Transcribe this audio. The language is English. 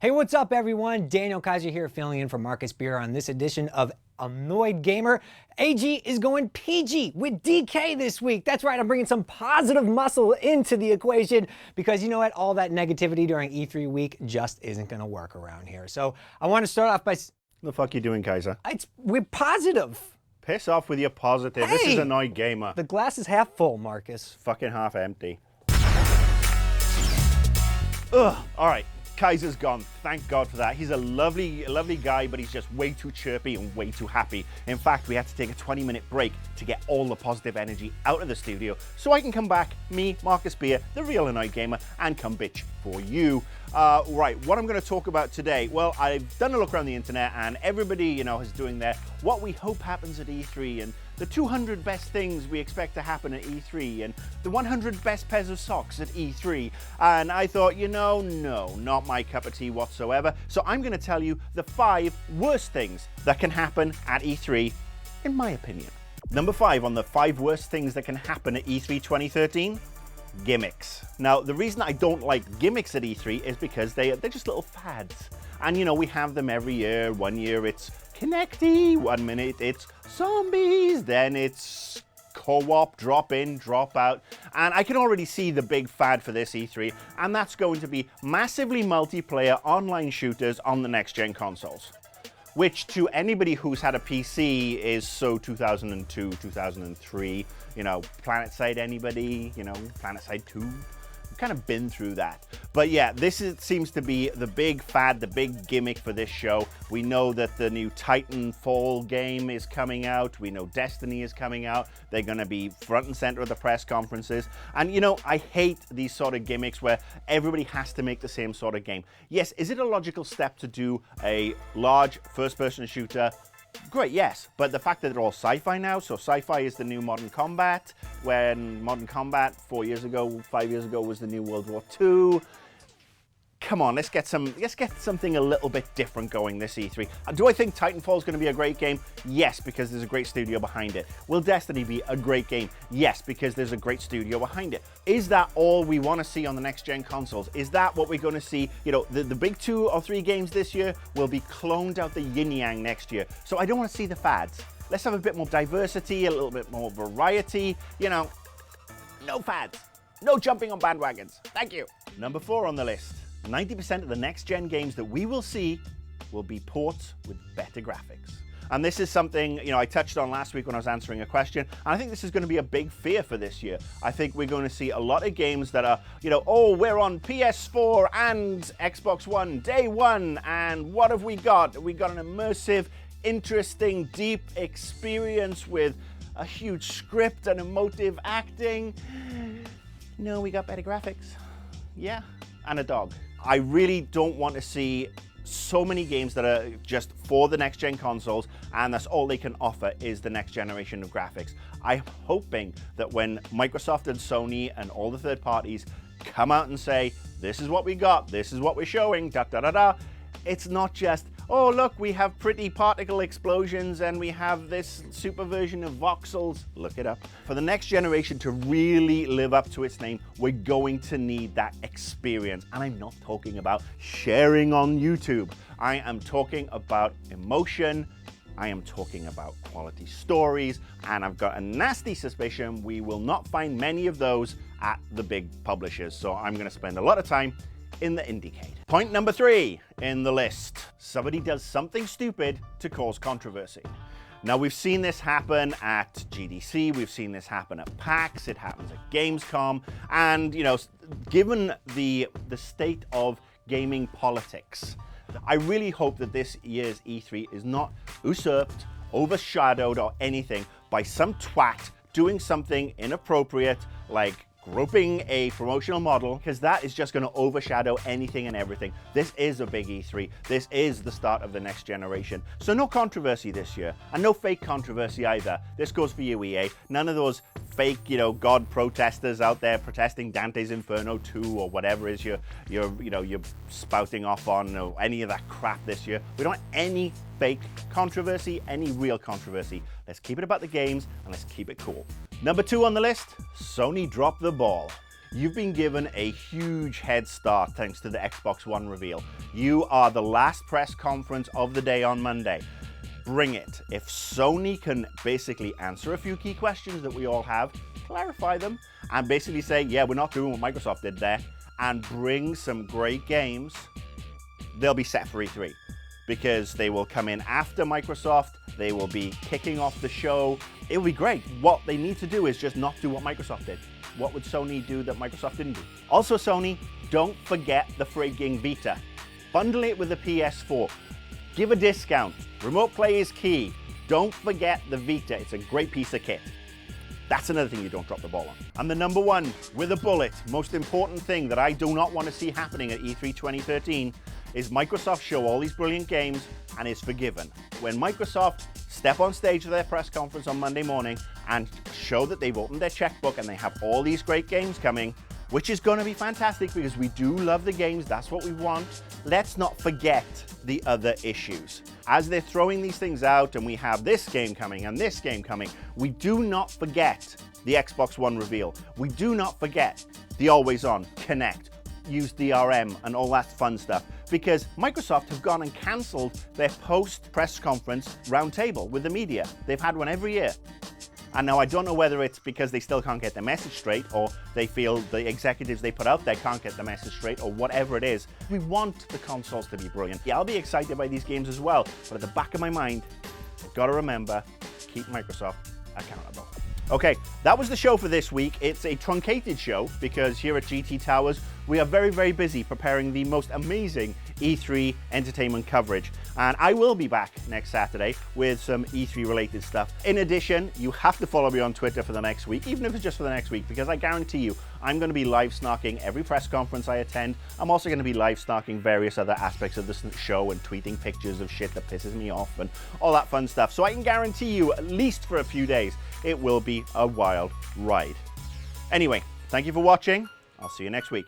Hey, what's up, everyone? Daniel Kaiser here, filling in for Marcus Beer on this edition of Annoyed Gamer. AG is going PG with DK this week. That's right, I'm bringing some positive muscle into the equation because you know what? All that negativity during E3 week just isn't going to work around here. So I want to start off by... The fuck you doing, Kaiser? We're positive. Piss off with your positive. Hey, this is Annoyed Gamer. The glass is half full, Marcus. Fucking half empty. Ugh, all right. Kaiser's gone. Thank God for that. He's a lovely guy, but he's just way too chirpy and way too happy. In fact, we had to take a 20-minute break to get all the positive energy out of the studio so I can come back, me, Marcus Beer, the real Annoyed Gamer, and come bitch for you. Right, what I'm going to talk about today, well, I've done a look around the internet and everybody, you know, is doing their what we hope happens at E3 and the 200 best things we expect to happen at E3 and the 100 best pairs of socks at E3. And I thought, you know, no, not my cup of tea whatsoever. So I'm going to tell you the 5 worst things that can happen at E3, in my opinion. Number 5 on the 5 worst things that can happen at E3 2013. Gimmicks. Now, the reason I don't like gimmicks at E3 is because they're just little fads. And you know, we have them every year. One year it's Kinecty, 1 minute it's zombies, then it's co-op, drop in, drop out. And I can already see the big fad for this E3, and that's going to be massively multiplayer online shooters on the next-gen consoles. Which to anybody who's had a PC is so 2002, 2003, you know, PlanetSide anybody, you know, PlanetSide 2, we've kind of been through that. But yeah, seems to be the big fad, the big gimmick for this show. We know that the new Titanfall game is coming out. We know Destiny is coming out. They're going to be front and center of the press conferences. And you know, I hate these sort of gimmicks where everybody has to make the same sort of game. Yes, is it a logical step to do a large first-person shooter? Great, yes, but the fact that they're all sci-fi now, so sci-fi is the new Modern Combat, when Modern Combat 4 years ago, 5 years ago was the new World War II. Come on, let's get something a little bit different going this E3. Do I think Titanfall is going to be a great game? Yes, because there's a great studio behind it. Will Destiny be a great game? Yes, because there's a great studio behind it. Is that all we want to see on the next-gen consoles? Is that what we're going to see? You know, the big 2 or 3 games this year will be cloned out the yin-yang next year. So I don't want to see the fads. Let's have a bit more diversity, a little bit more variety. You know, no fads. No jumping on bandwagons. Thank you. Number 4 on the list. 90% of the next-gen games that we will see will be ports with better graphics. And this is something, you know, I touched on last week when I was answering a question, and I think this is going to be a big fear for this year. I think we're going to see a lot of games that are, you know, oh, we're on PS4 and Xbox One day one, and what have we got? We got an immersive, interesting, deep experience with a huge script and emotive acting. No, we got better graphics. Yeah, and a dog. I really don't want to see so many games that are just for the next-gen consoles, and that's all they can offer is the next generation of graphics. I'm hoping that when Microsoft and Sony and all the third parties come out and say, this is what we got, this is what we're showing, da-da-da-da, it's not just, oh, look, we have pretty particle explosions and we have this super version of voxels. Look it up. For the next generation to really live up to its name, we're going to need that experience. And I'm not talking about sharing on YouTube. I am talking about emotion. I am talking about quality stories. And I've got a nasty suspicion we will not find many of those at the big publishers. So I'm going to spend a lot of time in the Indiecade. Point number 3 in the list. Somebody does something stupid to cause controversy. Now, we've seen this happen at GDC, we've seen this happen at PAX, it happens at Gamescom, and, you know, given the state of gaming politics, I really hope that this year's E3 is not usurped, overshadowed, or anything by some twat doing something inappropriate like groping a promotional model, because that is just going to overshadow anything and everything. This is a big E3. This is the start of the next generation. So no controversy this year, and no fake controversy either. This goes for you, EA. None of those fake, you know, God protesters out there protesting Dante's Inferno 2 or whatever it is you're spouting off on, or any of that crap this year. We don't want any fake controversy, any real controversy. Let's keep it about the games and let's keep it cool. Number 2 on the list, Sony dropped the ball. you've been given a huge head start thanks to the Xbox One reveal. You are the last press conference of the day on Monday. Bring it. If Sony can basically answer a few key questions that we all have, clarify them, and basically say, yeah, we're not doing what Microsoft did there, and bring some great games, they'll be set for E3. Because they will come in after Microsoft, they will be kicking off the show. It will be great. What they need to do is just not do what Microsoft did. What would Sony do that Microsoft didn't do? Also, Sony, don't forget the frigging Vita. Bundle it with the PS4. Give a discount. Remote play is key. Don't forget the Vita. It's a great piece of kit. That's another thing you don't drop the ball on. And the number one, with a bullet, most important thing that I do not want to see happening at E3 2013 is Microsoft show all these brilliant games and is forgiven. When Microsoft step on stage at their press conference on Monday morning and show that they've opened their checkbook and they have all these great games coming, which is going to be fantastic because we do love the games, that's what we want. Let's not forget the other issues. As they're throwing these things out and we have this game coming and this game coming, we do not forget the Xbox One reveal. We do not forget the always on, connect, use DRM and all that fun stuff, because Microsoft have gone and cancelled their post-press conference roundtable with the media. They've had one every year. And now I don't know whether it's because they still can't get their message straight, or they feel the executives they put out there can't get the message straight, or whatever it is. We want the consoles to be brilliant. Yeah, I'll be excited by these games as well, but at the back of my mind, I've got to remember, keep Microsoft accountable. Okay, that was the show for this week. It's a truncated show because here at GT Towers, we are very, very busy preparing the most amazing E3 entertainment coverage. And I will be back next Saturday with some E3 related stuff. In addition, you have to follow me on Twitter for the next week, even if it's just for the next week, because I guarantee you, I'm going to be live snarking every press conference I attend. I'm also going to be live snarking various other aspects of the show and tweeting pictures of shit that pisses me off and all that fun stuff. So I can guarantee you, at least for a few days, it will be a wild ride. Anyway, thank you for watching. I'll see you next week.